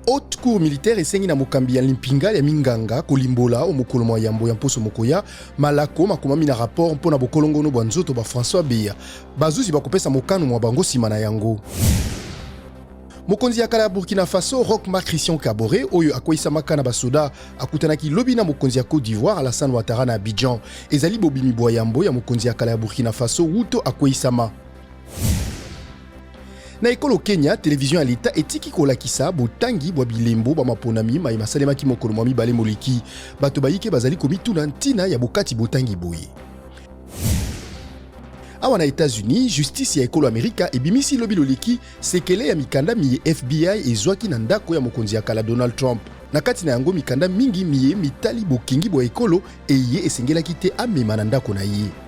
Haute cour militaire esengi na mokambi ya limpinga ya minganga kolimbola o mokolo mwa yambo ya mposo mokoya malako makomami na rapport mpona bokolongono bwa nzoto ba François Beya bazuzi bakopesa mokano mwa bango sima na yango. Mokonzi ya kala ya Burkina Faso Roch Marc Christian Kaboré oyo akwisa makana basoda akutanaki lobi na mokonzi ya Côte d'Ivoire Alassane Ouattara na Abidjan ezali bobimi bwa yambo ya mokonzi ya kala ya Burkina Faso wuto akwisama. Na ekolo Kenya, télévision ya l'État etiki kolakisa botangi bwa bilembo ba maponami ma masalemaki mokolo mwa mibale moleki bato bayike bazali komituna ntina ya bokati botangi boye. Awa na États-Unis, justice ya ekolo Amerika ebimisi lobi loleki sekele ya mikanda miye FBI ezwaki na ndako ya mokonzi ya kala Donald Trump. Na kati na yango mikanda mingi miye mitali bokingi bwa ekolo eye esengelaki te amema na ndako na ye.